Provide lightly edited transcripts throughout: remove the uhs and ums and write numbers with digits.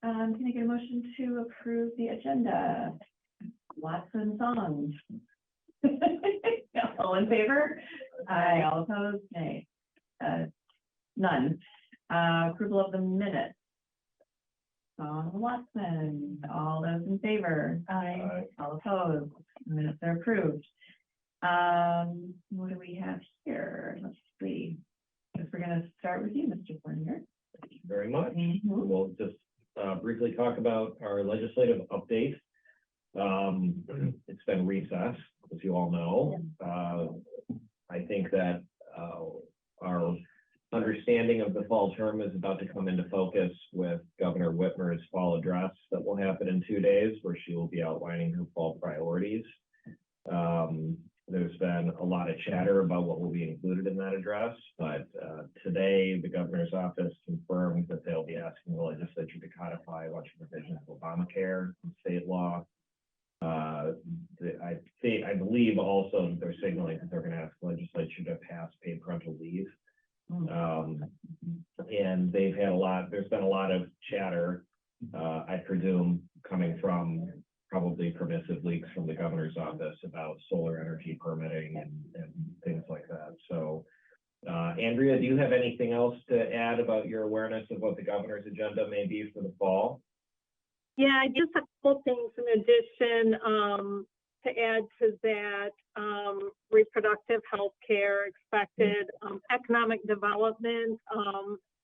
Can I get a motion to approve the agenda? Watson songs. All in favor? Aye. All opposed? Nay. None. Approval of the minutes. Watson. All those in favor? Aye. All opposed? Minutes are approved. What do we have here? Let's see. I guess we're going to start with you, Mr. Fournier. Thank you very much. We'll just briefly talk about our legislative update. It's been recessed, as you all know. I think that our understanding of the fall term is about to come into focus with Governor Whitmer's fall address that will happen in 2 days, where she will be outlining her fall priorities. There's been a lot of chatter about what will be included in that address, but today the governor's office confirmed that they'll be asking the legislature to codify a bunch of provisions of Obamacare and state law. I believe also that they're signaling that they're going to ask the legislature to pass paid parental leave. And they've had there's been a lot of chatter, I presume, coming from probably permissive leaks from the governor's office about solar energy permitting and things like that. So, Andrea, do you have anything else to add about your awareness of what the governor's agenda may be for the fall? Yeah, just a couple things in addition to add to that. Reproductive health care expected, economic development,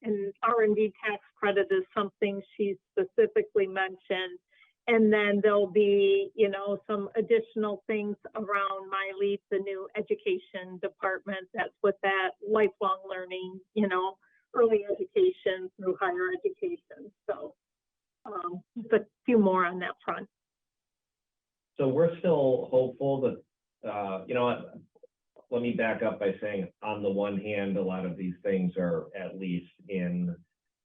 and R&D tax credit is something she specifically mentioned. And then there'll be, some additional things around MyLeap, the new education department that's with that lifelong learning, early education through higher education. So just a few more on that front. So we're still hopeful that, let me back up by saying, on the one hand, a lot of these things are at least in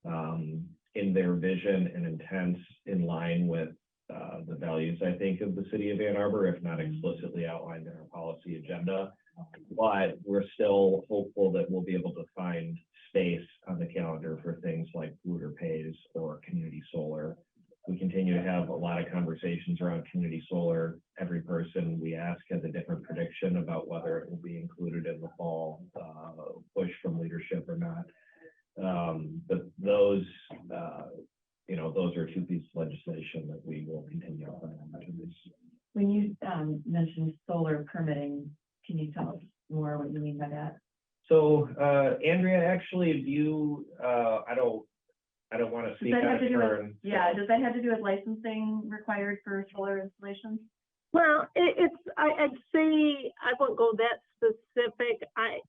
their vision and intent in line with the values, I think, of the city of Ann Arbor, if not explicitly outlined in our policy agenda. But we're still hopeful that we'll be able to find space on the calendar for things like polluter pays or community solar. We continue to have a lot of conversations around community solar. Every person we ask has a different prediction about whether it will be included in the fall push from leadership or not. But those are two pieces of legislation that we will continue on. When you mentioned solar permitting, can you tell us more what you mean by that? So, Andrea, actually, I don't want to speak out of turn. Does that have to do with licensing required for solar installations? Well, I'd say I won't go that specific. I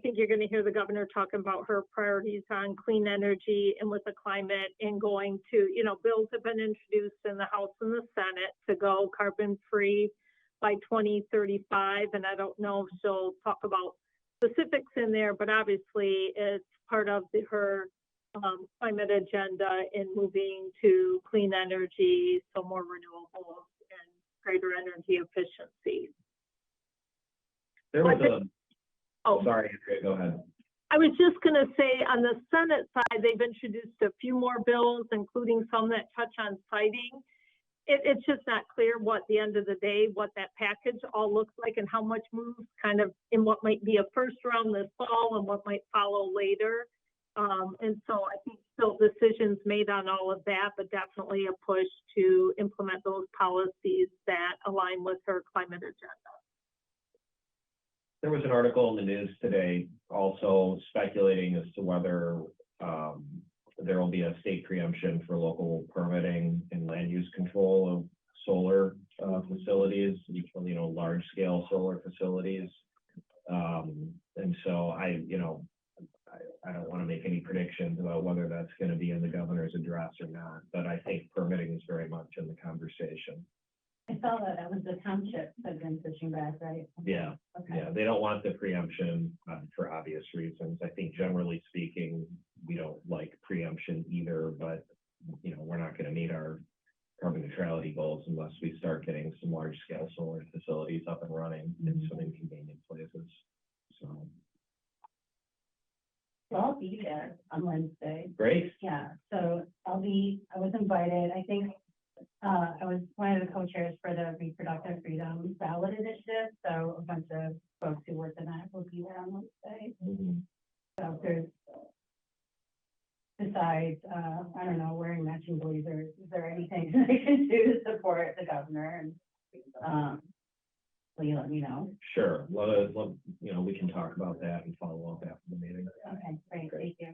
think you're going to hear the governor talking about her priorities on clean energy and with the climate, and going to, bills have been introduced in the House and the Senate to go carbon free by 2035. And I don't know if she'll talk about specifics in there, but obviously it's part of her climate agenda in moving to clean energy, so more renewables and greater energy efficiency. There was sorry, Andrea, go ahead. I was just going to say, on the Senate side, they've introduced a few more bills, including some that touch on siting. It's just not clear what, the end of the day, what that package all looks like and how much moves kind of in what might be a first round this fall and what might follow later. And so I think still decisions made on all of that, but definitely a push to implement those policies that align with her climate agenda. There was an article in the news today also speculating as to whether there will be a state preemption for local permitting and land use control of solar facilities, large scale solar facilities. And so I don't want to make any predictions about whether that's going to be in the governor's address or not, but I think permitting is very much in the conversation. I saw that was the township have been pushing back, right? Yeah. Okay. Yeah, they don't want the preemption for obvious reasons. I think generally speaking, we don't like preemption either, but we're not going to meet our carbon neutrality goals unless we start getting some large scale solar facilities up and running in some inconvenient places. So. Well, I'll be there on Wednesday. Great. Yeah, so I was invited invited. I think I was one of the co-chairs for the Reproductive Freedom Ballot Initiative, so a bunch of folks who worked in that will be there on Wednesday. So if there's, besides, I don't know, wearing matching blazers, is there anything they can do to support the governor? And will you let me know? Sure. We can talk about that and follow up after the meeting. Okay, great, thank you.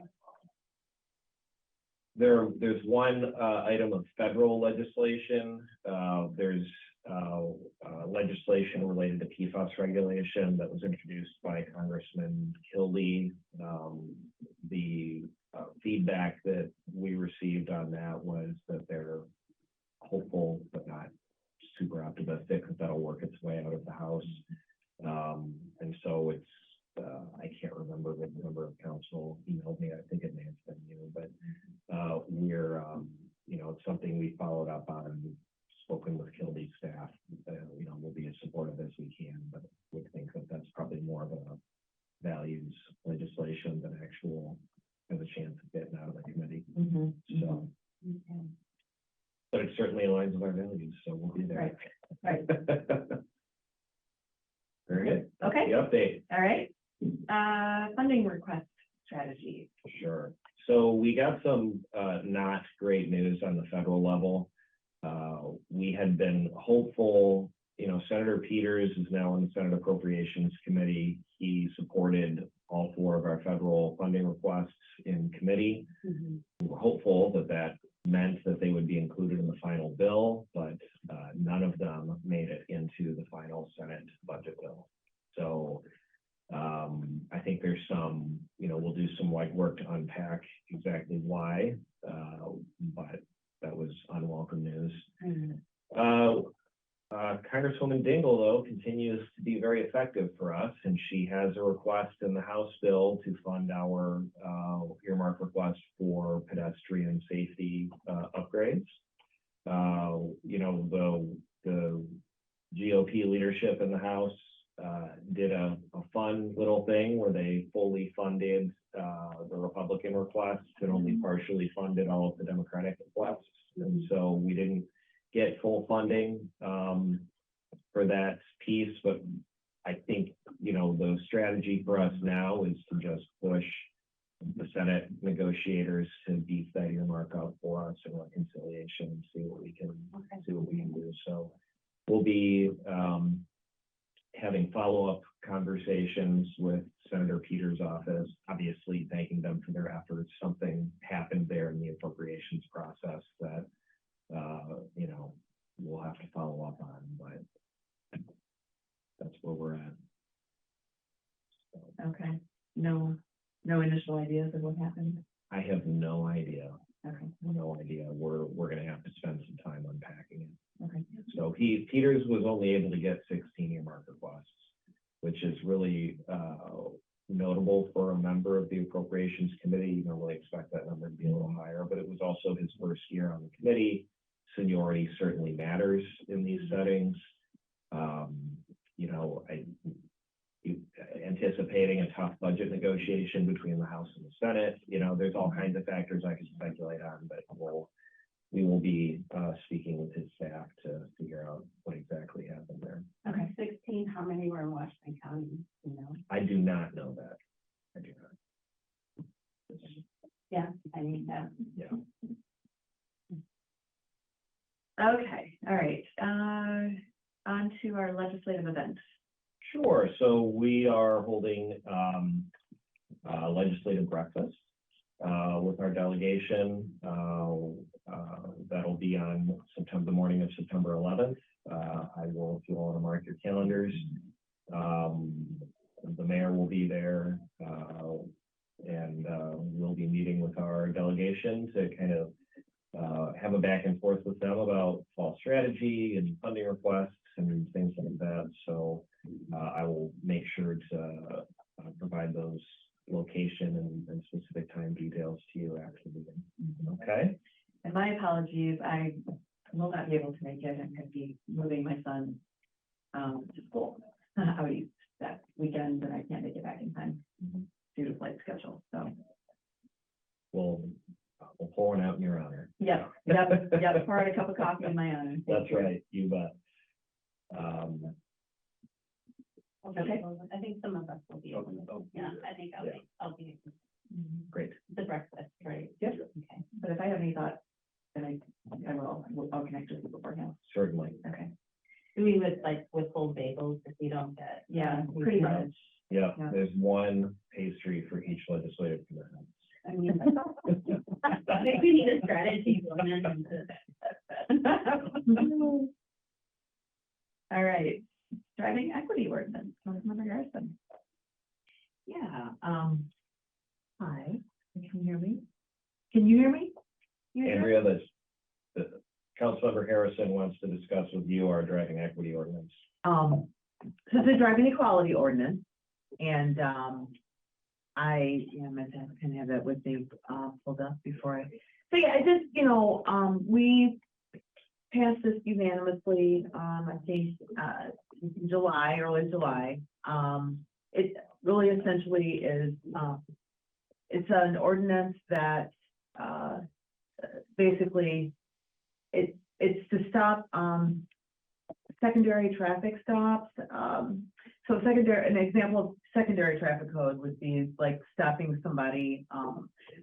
There's one item of federal legislation. There's legislation related to PFAS regulation that was introduced by Congressman Kildee. The feedback that we received on that was that they're hopeful but not super optimistic that that'll work its way out of the House. And so it's, I can't remember the member of council emailed me. I think it may have been you, but we're, it's something we followed up on, spoken with Kildee's staff. We'll be as supportive as we can, but we think that that's probably more of a values legislation than actual has a chance of getting out of the committee. So, but it certainly aligns with our values, so we'll be there. Right. Very good. Okay, The update. all right. Funding request strategy. Sure. So we got some not great news on the federal level. We had been hopeful, Senator Peters is now on the Senate Appropriations Committee. He supported all 4 of our federal funding requests in committee. We were hopeful that that meant that they would be included in the final bill, but none of them made it into the final Senate budget bill. So I think there's some, we'll do some legwork to unpack exactly why, but that was unwelcome news. Congresswoman Dingell, though, continues to be very effective for us, and she has a request in the House bill to fund our earmark request for pedestrian safety upgrades. The GOP leadership in the House did a fun little thing where they fully funded the Republican requests and only partially funded all of the Democratic requests. And so we didn't get full funding for that piece, but I think, the strategy for us now is to just push the Senate negotiators to beef that earmark out for us in reconciliation and see what we can do. So we'll be having follow-up conversations with Senator Peters' office, obviously thanking them for their efforts. Something happened there in the appropriations process that we'll have to follow up on, but that's where we're at. So, Okay. No initial ideas of what happened. I have no idea. Okay. No idea. We're going to have to spend some time unpacking it. Okay. So Peters was only able to get 16 earmark requests, which is really notable for a member of the Appropriations Committee. You normally expect that number to be a little higher, but it was also his first year on the committee. Seniority certainly matters in these settings. Anticipating a tough budget negotiation between the House and the Senate, there's all kinds of factors I could speculate on, but we will be speaking with his staff to figure out what exactly happened there. Okay, 16, how many were in Washington County, I do not know that. I do not. Yeah, I need that. Yeah. Okay, all right. On to our legislative event. Sure. So we are holding a legislative breakfast with our delegation. That'll be on the morning of September 11th. If you want to mark your calendars, the mayor will be there, and we'll be meeting with our delegation to kind of have a back and forth with them about fall strategy and funding requests and things like that. So I will make sure to provide those location and specific time details to you after the meeting. Okay. And my apologies, I will not be able to make it. I'm going to be moving my son to school out east that weekend, and I can't make it back in time due to flight schedule. So We'll pour one out in your honor. yeah, Yep, poured a cup of coffee in my honor. Thank That's you. right, you bet. Okay. I think some of us will be able to, yeah, I think Yeah. I'll be Great. the breakfast, right? Yep. Okay. But if I have any thoughts, then I'll connect with you beforehand. Certainly. Okay. Do we withhold bagels if we don't get? Yeah, pretty much. Yeah, Yeah. there's one pastry for each legislative commitment. I mean, I think we need a strategy going into that. All right, driving equity ordinance, Councilmember Harrison. Yeah, hi, can you hear me? Can you hear me? Andrea, the Councilmember Harrison wants to discuss with you our driving equity ordinance. So it's a driving equality ordinance, and, I can have that with me, pulled up before so yeah, I just, we passed this unanimously, I think, in July, early July. It really essentially is, it's an ordinance that, basically, it's to stop, secondary traffic stops. So an example of secondary traffic code would be like stopping somebody,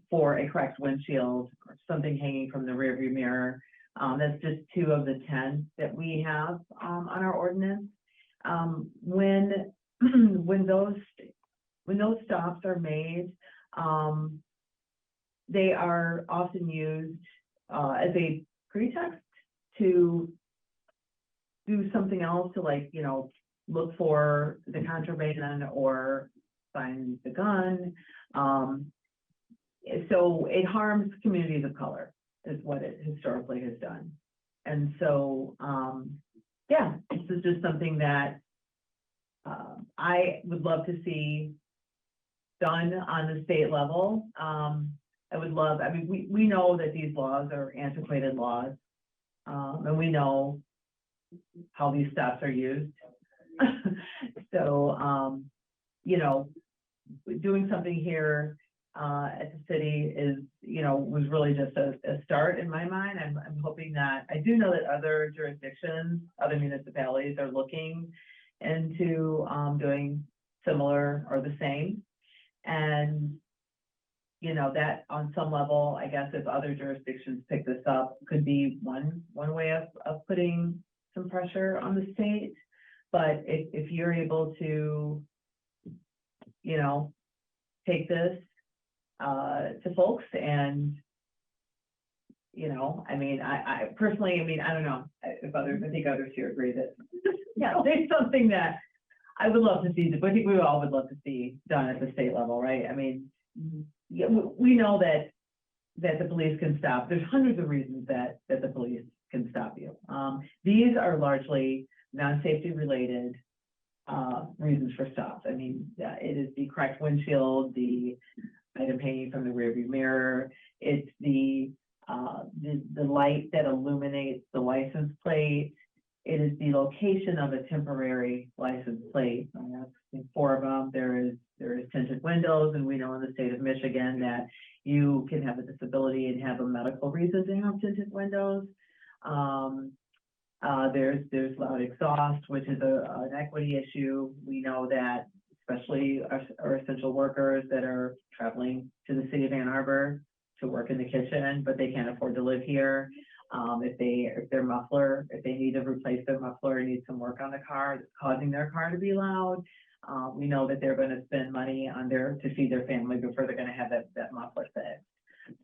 for a cracked windshield or something hanging from the rearview mirror. That's just 2 of the 10 that we have, on our ordinance. When those stops are made, they are often used, as a pretext to do something else, to look for the contraband or find the gun. So it harms communities of color is what it historically has done. And so, yeah, this is just something that I would love to see done on the state level. We know that these laws are antiquated laws, and we know how these stops are used. So, doing something here at the city is, was really just a start in my mind. I'm hoping that, I do know that other jurisdictions, other municipalities are looking into doing similar or the same. And, that on some level, I guess if other jurisdictions pick this up, could be one way of putting some pressure on the state. But if you're able to, take this to folks and, I personally, I don't know if others, I think others here agree that, yeah, there's something that I would love to see, but I think we all would love to see done at the state level, right? Yeah, we know that the police can stop. There's hundreds of reasons that the police can stop you. These are largely non-safety related reasons for stops. It is the cracked windshield, the item hanging from the rearview mirror. It's the light that illuminates the license plate. It is the location of a temporary license plate. I have 4 of them. There is tinted windows, and we know in the state of Michigan that you can have a disability and have a medical reason to have tinted windows. There's loud exhaust, which is an equity issue. We know that, especially our essential workers that are traveling to the city of Ann Arbor to work in the kitchen, but they can't afford to live here. If their muffler, if they need to replace their muffler and need some work on the car that's causing their car to be loud, we know that they're going to spend money to feed their family before they're going to have that muffler fixed.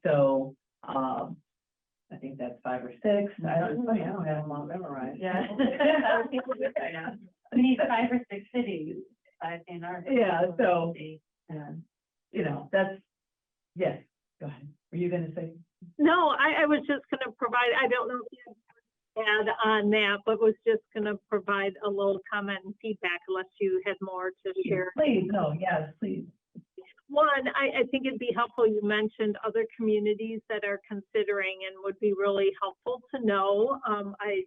So, I think that's 5 or 6. I don't have them all memorized. Yeah. We need 5 or 6 cities, 5 in our. Yeah, so, that's, yes, go ahead. Were you gonna say? No, I was just gonna provide, I don't know if you had on that, but was just gonna provide a little comment and feedback unless you had more to share. Please, no, yes, please. One, I think it'd be helpful, you mentioned other communities that are considering and would be really helpful to know. I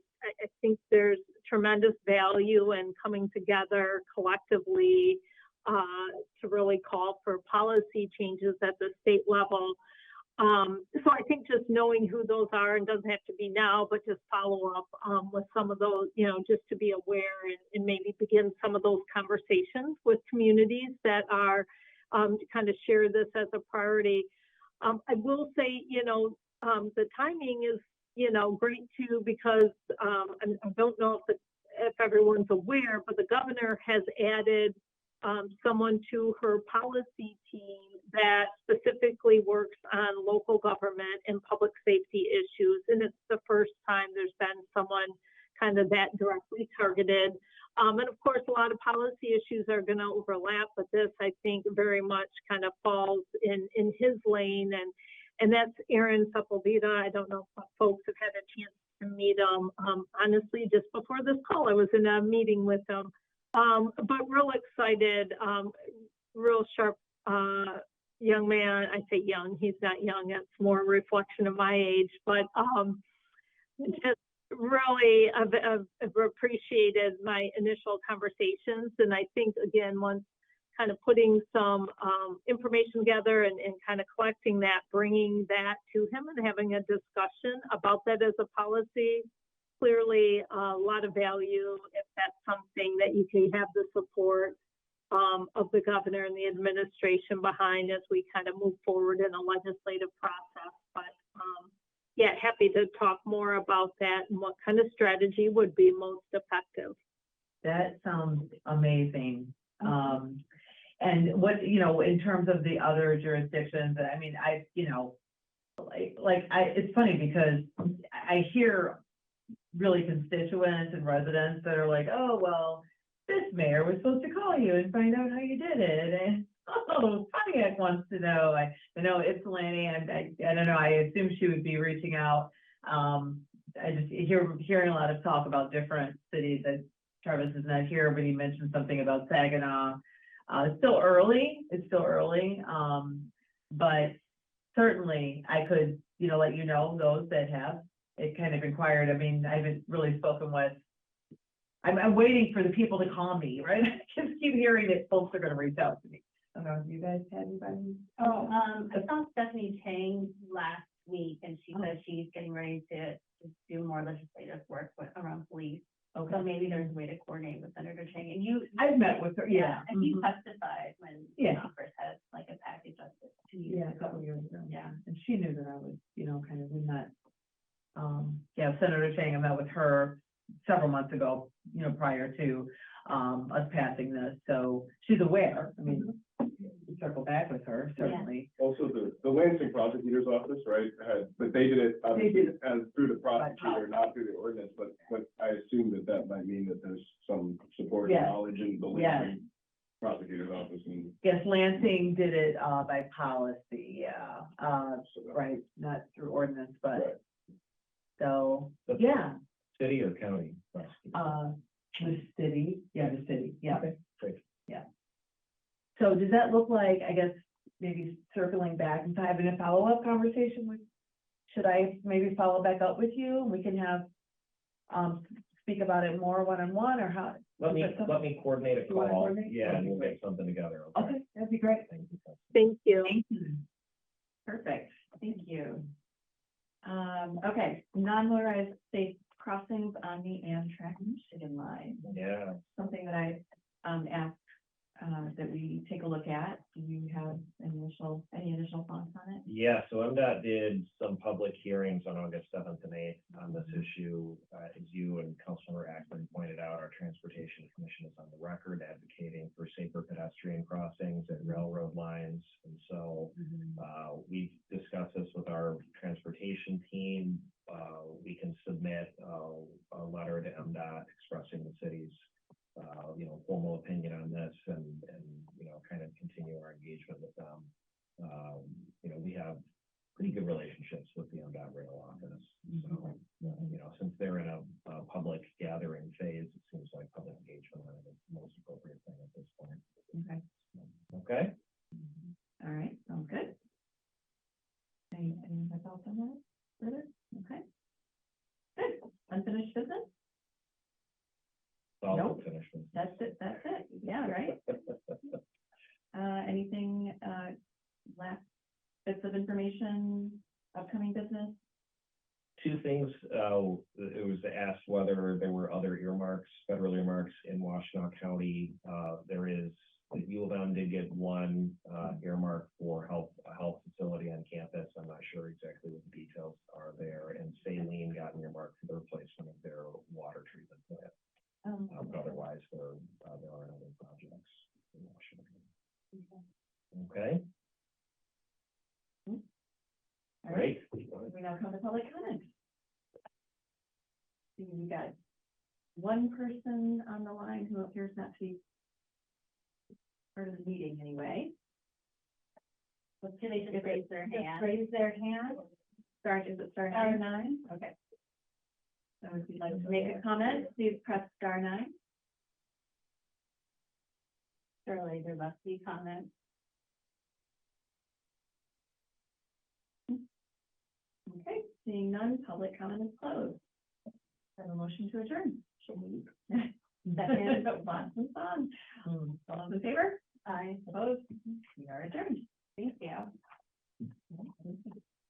think there's tremendous value in coming together collectively to really call for policy changes at the state level. So I think just knowing who those are, and doesn't have to be now, but just follow up, with some of those, just to be aware and maybe begin some of those conversations with communities that are, kind of share this as a priority. I will say, the timing is, great too, because, I don't know if everyone's aware, but the governor has added someone to her policy team that specifically works on local government and public safety issues. And it's the first time there's been someone kind of that directly targeted. And of course, a lot of policy issues are going to overlap, but this, I think, very much kind of falls in his lane. And that's Aaron Sepulveda. I don't know if folks have had a chance to meet him. Honestly, just before this call, I was in a meeting with him. But real excited, real sharp young man. I say young, he's not young, that's more a reflection of my age, but just really I've appreciated my initial conversations. And I think, again, once kind of putting some information together and kind of collecting that, bringing that to him and having a discussion about that as a policy, clearly a lot of value if that's something that you can have the support of the governor and the administration behind as we kind of move forward in a legislative process. But yeah, happy to talk more about that and what kind of strategy would be most effective. That sounds amazing. And what, in terms of the other jurisdictions, I mean, it's funny because I hear really constituents and residents that are like, oh, well, this mayor was supposed to call you and find out how you did it. And, oh, Pontiac wants to know. I know Ypsilanti, and I don't know, I assume she would be reaching out. I just hearing a lot of talk about different cities. That Travis is not here, but he mentioned something about Saginaw. It's still early, but certainly I could, let you know those that have it kind of inquired. I mean, I haven't really spoken with, I'm waiting for the people to call me, right? I just keep hearing that folks are going to reach out to me. I don't know, have you guys had anybody? Oh, I saw Stephanie Chang last week, and she said she's getting ready to do more legislative work around police. Okay. So maybe there's a way to coordinate with Senator Chang. And I've met with her, yeah. And he testified when he first had like a package of this 2 years ago. A couple years ago. Yeah. And she knew that I was, kind of in that. Senator Chang, I met with her several months ago, prior to us passing this. So she's aware. I mean, we circle back with her, certainly. Also, the Lansing prosecutor's office, right, but they did it obviously as through the prosecutor, not through the ordinance, but I assume that might mean that there's some support and knowledge in the Lansing prosecutor's office. And yes, Lansing did it by policy, right, not through ordinance, but right. So, City or county? the city, the city, Okay, great. So does that look like, I guess, maybe circling back and having a follow-up conversation with, should I maybe follow back up with you? And we can have, speak about it more one-on-one, or how? Let me coordinate a You wanna call. coordinate? Yeah, and we'll get something together. Okay, that'd be great. Thank you. Thank you. Thank you. Perfect, thank you. Okay, non-motorized safe crossings on the Amtrak Michigan Line. Yeah. Something that I asked that we take a look at. Do you have any initial thoughts on it? Yeah, so MDOT did some public hearings on August 7th and 8th on this issue. As you and Councilmember Ackman pointed out, our Transportation Commission is on the record advocating for safer pedestrian crossings at railroad lines. And so we've discussed this with our transportation team. We can submit a letter to MDOT expressing the city's formal opinion on this and kind of continue our engagement with them. We have pretty good relationships with the MDOT rail office. So, since they're in a public gathering phase, it seems like public engagement is the most appropriate thing at this point. Okay. Okay. All right, sounds good. Any other thoughts on that further? Okay. Good. Unfinished business? Nope. That's it. Yeah, right. Anything, last bits of information things, it was asked whether there were other earmarks, federal earmarks in Washtenaw County. There is, the U of M did get one earmark for a health facility on campus. I'm not sure exactly what the details are there. And Saline got an earmark for the replacement of their water treatment plant. But otherwise, there are other projects in Washington. Okay. All right, Great. we now come to public comment. We got one person on the line who appears not to be part of the meeting anyway. Can they just raise their hand? Raise their hand. Is it star Star 9? Okay. So if you'd like to make a comment, please press star 9. Surely there must be comments. Okay, seeing none, public comment is closed. Have a motion to adjourn. Should we? Second, lots of fun. All those in favor?